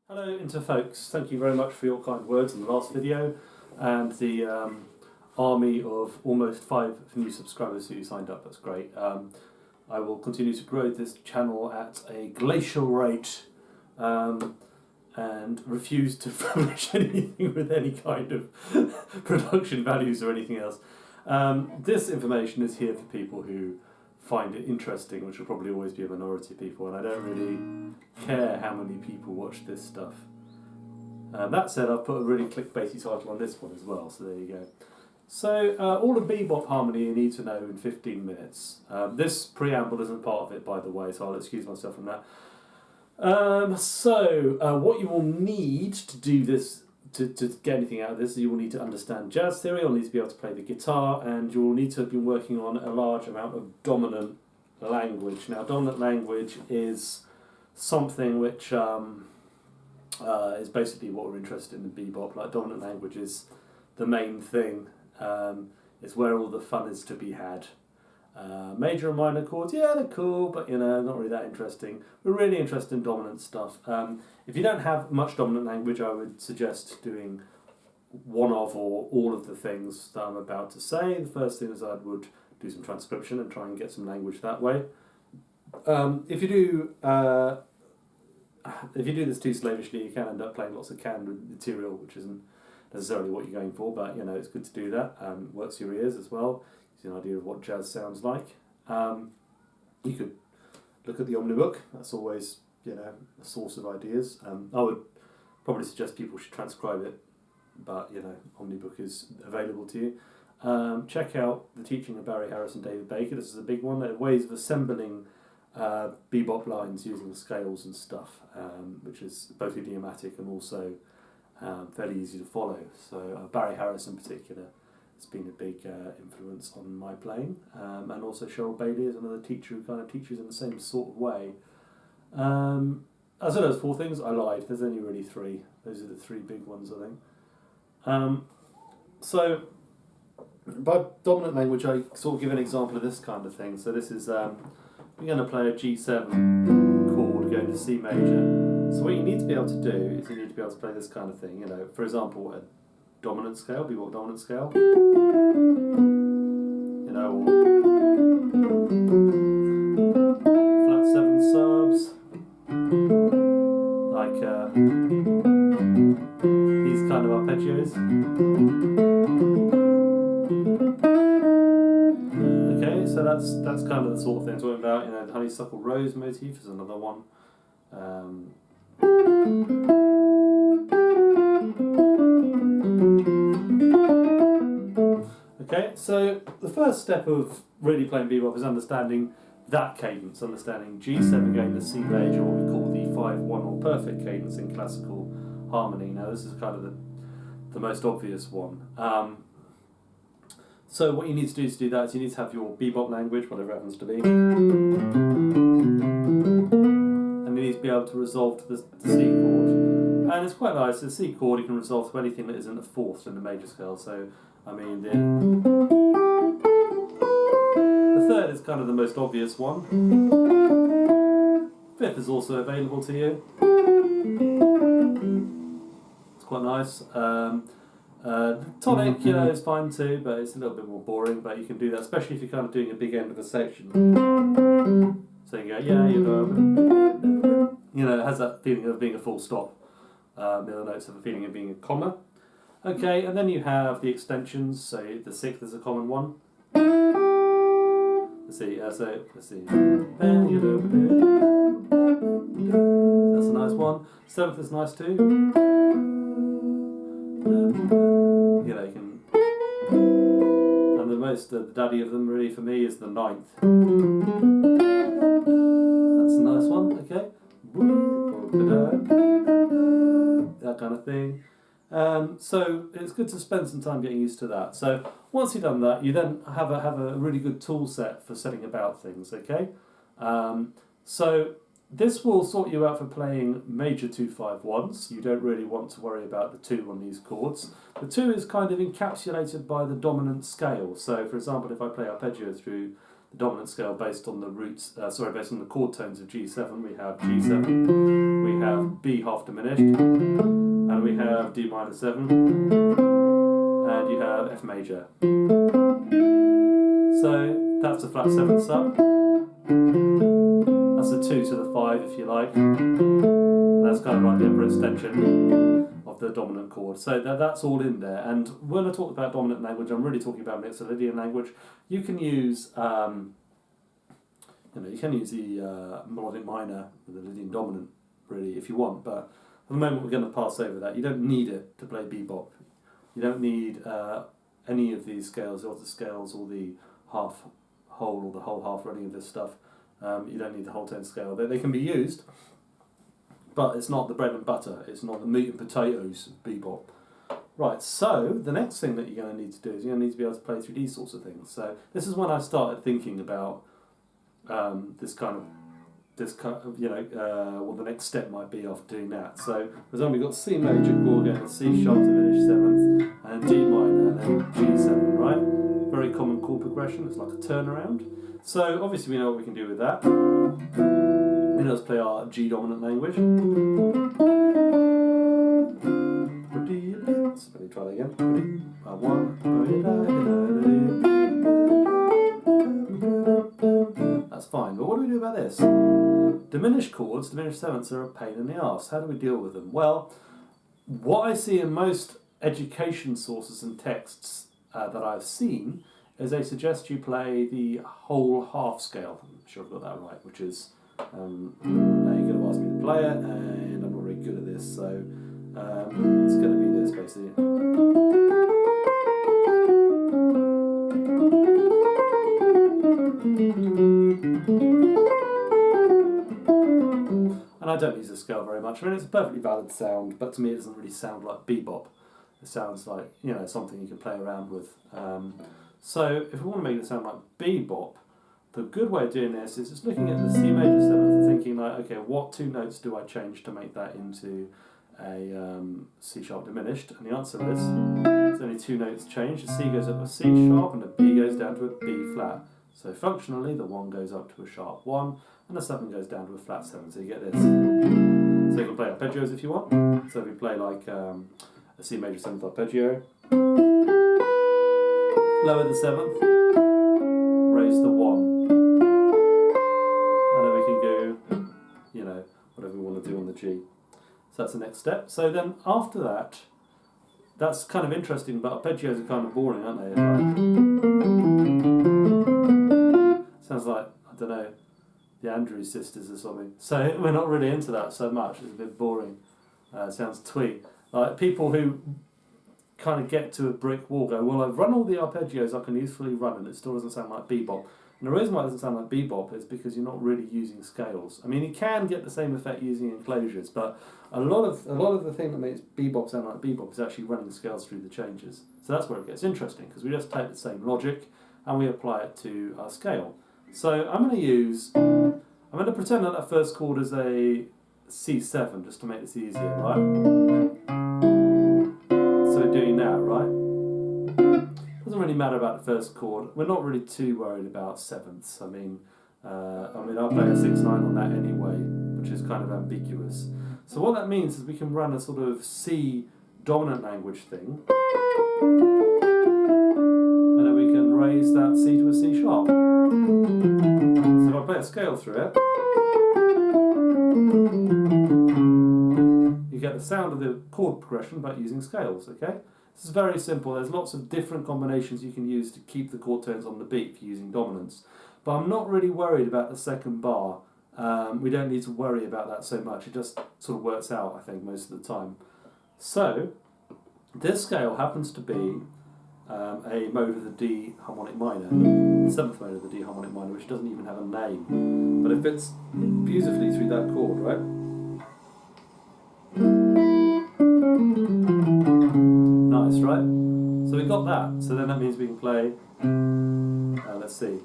Hello Interfolks, thank you very much for your kind words in the last video and the army of almost 5 new subscribers who signed up. That's great. I will continue to grow this channel at a glacial rate and refuse to publish anything with any kind of production values or anything else. This information is here for people who find it interesting, which will probably always be a minority of people, and I don't really care how many people watch this stuff. That said, I've put a really clickbaity title on this one as well, so there you go. So, all the bebop harmony you need to know in 15 minutes. This preamble isn't part of it, by the way, so I'll excuse myself from that. What you will need to do this, to get anything out of this, you will need to understand jazz theory, you'll need to be able to play the guitar, and you will need to have been working on a large amount of dominant language. Now, dominant language is something which is basically what we're interested in bebop. Like, dominant language is the main thing. It's where all the fun is to be had. Major and minor chords, yeah, they're cool, but you know, not really that interesting. We're really interested in dominant stuff. If you don't have much dominant language, I would suggest doing one of or all of the things that I'm about to say. The first thing is I would do some transcription and try and get some language that way. If you do this too slavishly, you can end up playing lots of canned material, which isn't necessarily what you're going for, but you know, it's good to do that. Works your ears as well. Gives you an idea of what jazz sounds like. You could look at the Omnibook. That's always, you know, a source of ideas. I would probably suggest people should transcribe it, but you know, Omnibook is available to you. Check out the teaching of Barry Harris and David Baker. This is a big one. There are ways of assembling bebop lines using scales and stuff, which is both idiomatic and also fairly easy to follow. So Barry Harris in particular has been a big influence on my playing, and also Cheryl Bailey is another teacher who kind of teaches in the same sort of way. I said those 4 things. I lied. There's only really 3. Those are the 3 big ones, I think. So by dominant language, I sort of give an example of this kind of thing. So this is we're going to play a G7 chord going to C major. So what you need to be able to do is you need to be able to play this kind of thing. You know, for example, a dominant scale, bebop dominant scale. You know, or flat 7 subs, like these kind of arpeggios. Okay, so that's kind of the sort of thing I'm talking about. You know, the honeysuckle rose motif is another one. Okay, so the first step of really playing bebop is understanding that cadence, understanding G7 going to C major, what we call the 5-1 or perfect cadence in classical harmony. Now this is kind of the most obvious one. So what you need to do that is you need to have your bebop language, whatever it happens to be, and you need to be able to resolve to the C chord. And it's quite nice, the C chord you can resolve to anything that isn't a 4th in the major scale. So I mean, the 3rd is kind of the most obvious one. 5th is also available to you. It's quite nice. The tonic, you know, is fine too, but it's a little bit more boring. But you can do that, especially if you're kind of doing a big end of a section. So you go, yeah, you know, it has that feeling of being a full stop. The other notes have a feeling of being a comma. Okay, and then you have the extensions, so the 6th is a common one. Let's see, let's see. That's a nice one. 7th is nice too. You know, you can... And the daddy of them really for me is the 9th. That's a nice one, okay. That kind of thing. So it's good to spend some time getting used to that. So once you've done that, you then have a really good tool set for setting about things, okay? So this will sort you out for playing major 2-5-1s. You don't really want to worry about the 2 on these chords. The 2 is kind of encapsulated by the dominant scale. So for example, if I play arpeggio through the dominant scale based on the based on the chord tones of G7, we have G7, we have B half diminished, and we have D minor 7, and you have F major. So that's a flat 7 sub. That's a 2 to the 5 if you like. That's kind of like the upper extension of the dominant chord. So that's all in there. And when I talk about dominant language, I'm really talking about Mixolydian language. You can use, you can use the melodic minor with the Lydian dominant, really, if you want. But for the moment, we're going to pass over that. You don't need it to play bebop. You don't need any of these scales, or the scales, or the half whole, or the whole half, or any of this stuff. You don't need the whole 10 scale. They can be used, but it's not the bread and butter. It's not the meat and potatoes of bebop. Right, so the next thing that you're going to need to do is you're going to need to be able to play through these sorts of things. So this is when I started thinking about what the next step might be after doing that. So, for example, we've got C major chord going to C sharp diminished 7th, and D minor, and then G7, right? Very common chord progression. It's like a turnaround. So obviously we know what we can do with that. We know how to play our G dominant language. So let me try that again. That's fine, but what do we do about this? Diminished chords, diminished 7ths, are a pain in the arse. How do we deal with them? Well, what I see in most education sources and texts that I've seen is they suggest you play the whole half scale. I'm sure I've got that right, which is, now you're going to ask me to play it, and I'm not very good at this, so it's going to be this, basically. And I don't use the scale very much. I mean, it's a perfectly valid sound, but to me it doesn't really sound like bebop. It sounds like, something you can play around with. So if we want to make it sound like bebop, the good way of doing this is just looking at the C major 7th and thinking like, okay, what 2 notes do I change to make that into a C sharp diminished? And the answer is, there's only 2 notes changed. The C goes up to a C sharp and the B goes down to a B flat. So functionally, the 1 goes up to a sharp 1 and the 7 goes down to a flat 7. So you get this. So you can play arpeggios if you want. So if you play like a C major 7th arpeggio, lower the 7th, raise the 1, and then we can go, whatever we want to do on the G. So that's the next step. So then after that, that's kind of interesting, but arpeggios are kind of boring, aren't they? Sounds like, I don't know, the Andrews Sisters or something. So we're not really into that so much. It's a bit boring. It sounds twee. Like people who kind of get to a brick wall go, well, I've run all the arpeggios I can usefully run and it still doesn't sound like bebop. And the reason why it doesn't sound like bebop is because you're not really using scales. I mean, you can get the same effect using enclosures, but a lot of the thing that makes bebop sound like bebop is actually running scales through the changes. So that's where it gets interesting, because we just take the same logic and we apply it to our scale. So I'm going to pretend that that first chord is a C7 just to make this easier, right? So we're doing that, right? Doesn't really matter about the first chord. We're not really too worried about 7ths. I mean, I'll play a 6-9 on that anyway, which is kind of ambiguous. So what that means is we can run a sort of C dominant language thing, and then we can raise that C to a C sharp. So if I play a scale through it, you get the sound of the chord progression but using scales, okay? This is very simple. There's lots of different combinations you can use to keep the chord tones on the beat if you're using dominants. But I'm not really worried about the second bar. We don't need to worry about that so much. It just sort of works out, I think, most of the time. So, this scale happens to be a mode of the D harmonic minor, the 7th mode of the D harmonic minor, which doesn't even have a name. But it fits beautifully through that chord, right? Nice, right? So we got that. So then that means we can play, let's see.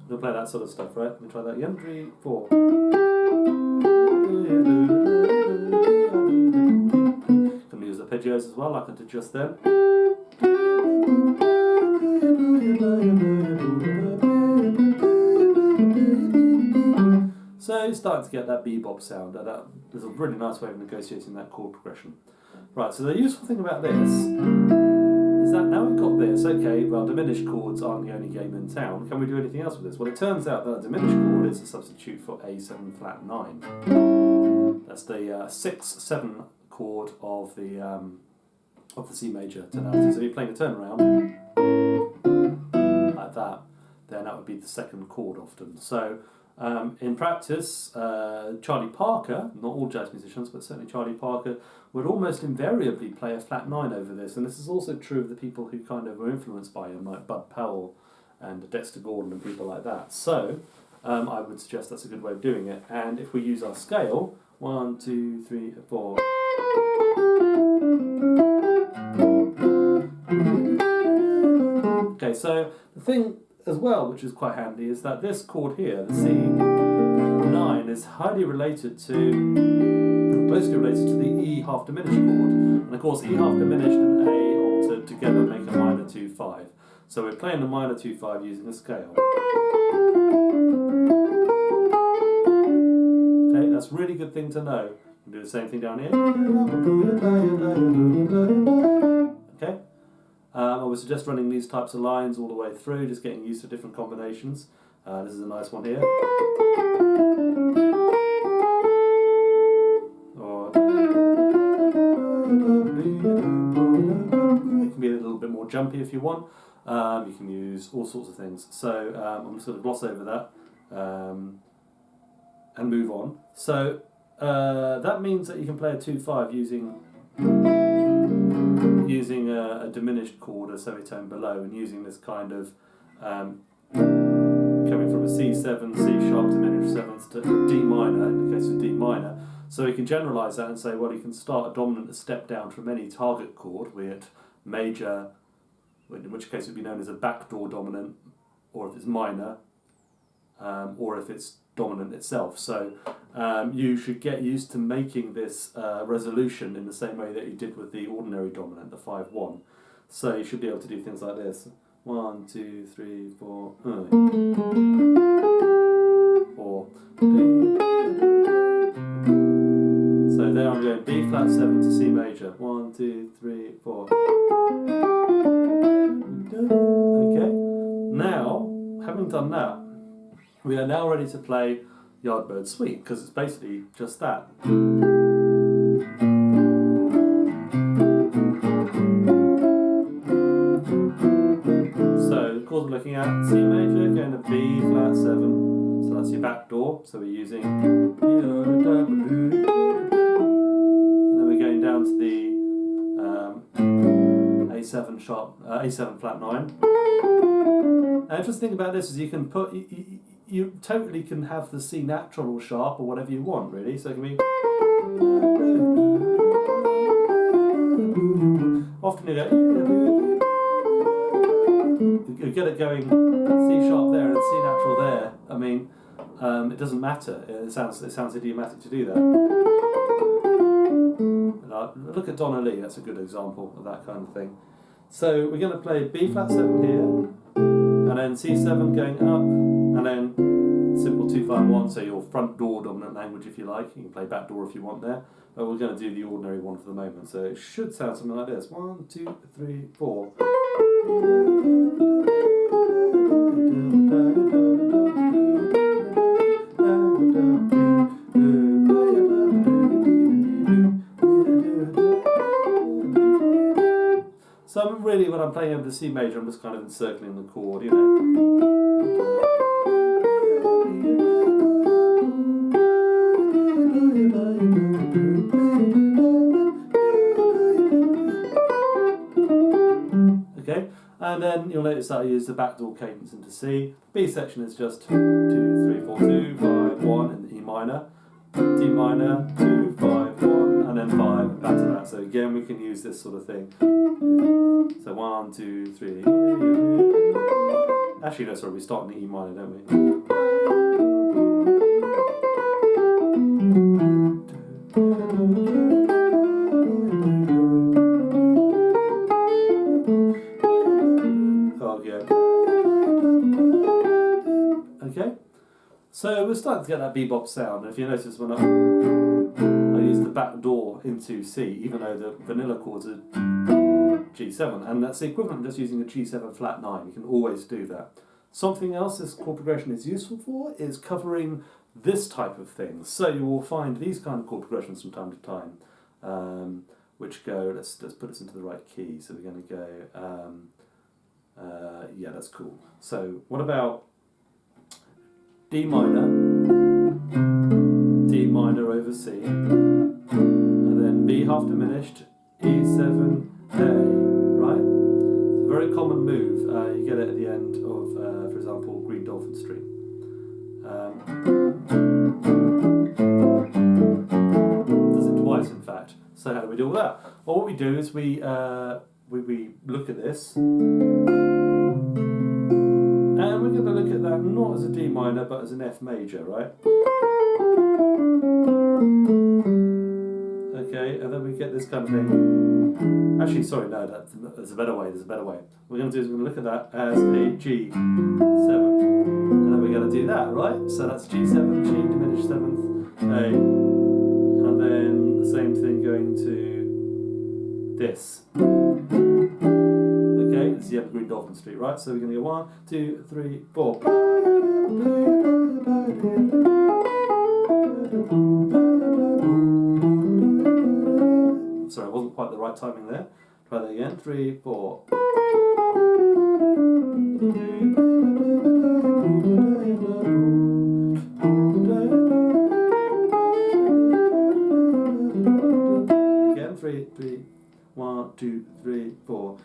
We'll play that sort of stuff, right? Let me try that again. 3, 4. Can use arpeggios as well, like I did just then. starting to get that bebop sound. There's a really nice way of negotiating that chord progression. Right, so the useful thing about this is that now we've got this, okay, well, diminished chords aren't the only game in town. Can we do anything else with this? Well, it turns out that a diminished chord is a substitute for A7 flat 9. That's the 6-7 chord of the C major tonality. So you're playing a turnaround like that, then that would be the second chord often. So in practice, Charlie Parker, not all jazz musicians, but certainly Charlie Parker, would almost invariably play a flat 9 over this. And this is also true of the people who kind of were influenced by him, like Bud Powell and Dexter Gordon and people like that. So I would suggest that's a good way of doing it. And if we use our scale, 1, 2, 3, 4. Okay, so the thing as well, which is quite handy, is that this chord here, the C9, is highly related to, closely related to the E half diminished chord. And of course, E half diminished and A altered together make a minor 2-5. So we're playing the minor 2-5 using a scale. Okay, that's a really good thing to know. You can do the same thing down here. Okay. I would suggest running these types of lines all the way through, just getting used to different combinations. This is a nice one here. Or it can be a little bit more jumpy if you want. You can use all sorts of things. So I'm just going to gloss over that and move on. So that means that you can play a 2-5 using a diminished chord, a semitone below, and using this kind of coming from a C7, C sharp diminished 7th to D minor, in the case of D minor. So we can generalise that and say, well, you can start a dominant a step down from any target chord, be it major, in which case it would be known as a backdoor dominant, or if it's minor, or if it's dominant itself. So you should get used to making this resolution in the same way that you did with the ordinary dominant, the 5-1. So you should be able to do things like this. 1, 2, 3, 4. Or so there I'm going B flat 7 to C major. 1, 2, 3, 4. Okay. Now, having done that, we are now ready to play Yardbird Suite, because it's basically just that. So the chords we're looking at, C major, going to B flat 7, so that's your back door, so we're using, and then we're going down to the A7 sharp, A7 flat 9. Now, interesting thing about this is you can put, you totally can have the C natural or sharp or whatever you want, really. So it can be. Often you get it going C sharp there and C natural there. I mean, it doesn't matter. It sounds idiomatic to do that. Look at Donna Lee. That's a good example of that kind of thing. So we're going to play B flat 7 here. And then C7 going up, and then simple 2-5-1, so your front door dominant language if you like. You can play back door if you want there, but we're going to do the ordinary one for the moment. So it should sound something like this: 1, 2, 3, 4. So really, when I'm playing over the C major, I'm just kind of encircling the chord, you know. Okay, and then you'll notice that I use the backdoor cadence into C. B section is just 2, 3, 4, 2, 5, 1 in the E minor, D minor, 2, 5, 1, and then 5, and back to that. So again, we can use this sort of thing. So 1, 2, 3. Actually, no, sorry, we start in the E minor, don't we? Oh, yeah. Okay. So we're starting to get that bebop sound. And if you notice when I use the back door into C, even though the vanilla chords are G7, and that's the equivalent of just using a G7 flat 9. You can always do that. Something else this chord progression is useful for is covering this type of thing. So you will find these kind of chord progressions from time to time, which go, let's put this into the right key. So we're going to go, yeah, that's cool. So what about D minor over C, and then B half diminished, E7-A, right? It's a very common move. You get it at the end of, for example, Green Dolphin Street. Does it twice, in fact. So how do we do all that? Well, what we do is we look at this, and we're going to look at that not as a D minor, but as an F major, right? Okay, and then we get this kind of thing. Actually, sorry, no, there's a better way, What we're going to do is we're going to look at that as a G7. And then we're going to do that, right? So that's G7, G diminished 7th, A. And then the same thing going to this. Okay, it's the Evergreen Dolphin Street, right? So we're going to go 1, 2, 3, 4. Sorry, it wasn't quite the right timing there. Try that again. 3, 4. Again, 3, 3. 1, 2, 3, 4.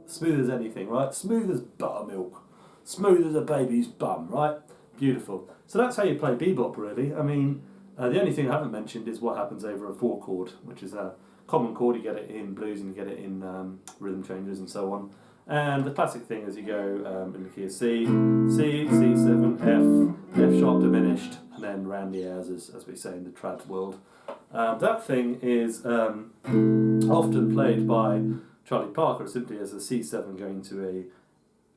Smooth as anything, right? Smooth as buttermilk. Smooth as a baby's bum, right? Beautiful. So that's how you play bebop, really. I mean, the only thing I haven't mentioned is what happens over a 4 chord, which is a common chord. You get it in blues and you get it in rhythm changes and so on. And the classic thing is you go in the key of C, C, C7, F, F sharp diminished, and then round the airs, as we say in the trad world. That thing is often played by Charlie Parker simply as a C7 going to a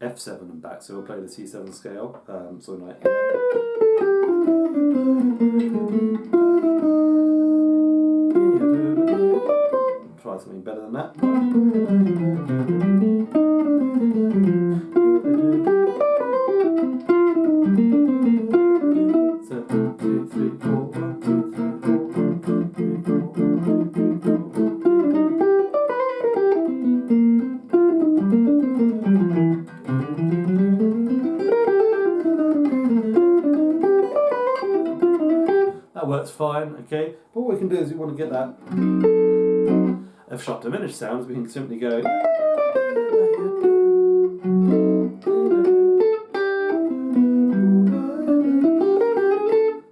F7 and back. So we'll play the C7 scale. So like. Try something better than that. So 2, 3, 4, 1, 2, 3, 4, 1, 2, 3, 4, 1, 2, 3, 4, 1. That works fine, okay? But what we can do is we want to get that F sharp diminished sounds. We can simply go.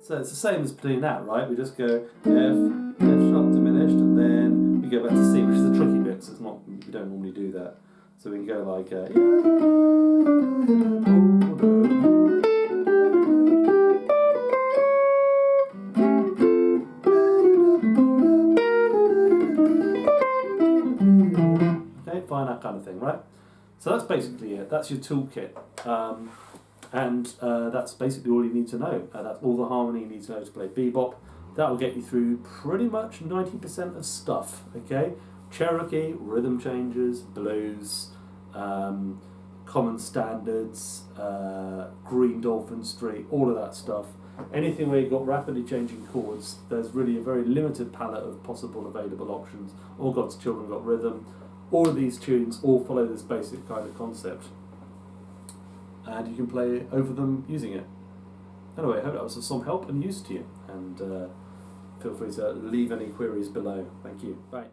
So it's the same as playing that, right? We just go F sharp diminished, and then we go back to C, which is the tricky bit. So it's not, we don't normally do that. So we can go like. Find that kind of thing, right? So that's basically it. That's your toolkit, and that's basically all you need to know. That's all the harmony you need to know to play bebop. That will get you through pretty much 90% of stuff. Okay, Cherokee, rhythm changes, blues, common standards, Green Dolphin Street, all of that stuff. Anything where you've got rapidly changing chords, there's really a very limited palette of possible available options. All God's Children got rhythm. All of these tunes all follow this basic kind of concept, and you can play over them using it. Anyway, I hope that was of some help and use to you, and feel free to leave any queries below. Thank you. Bye.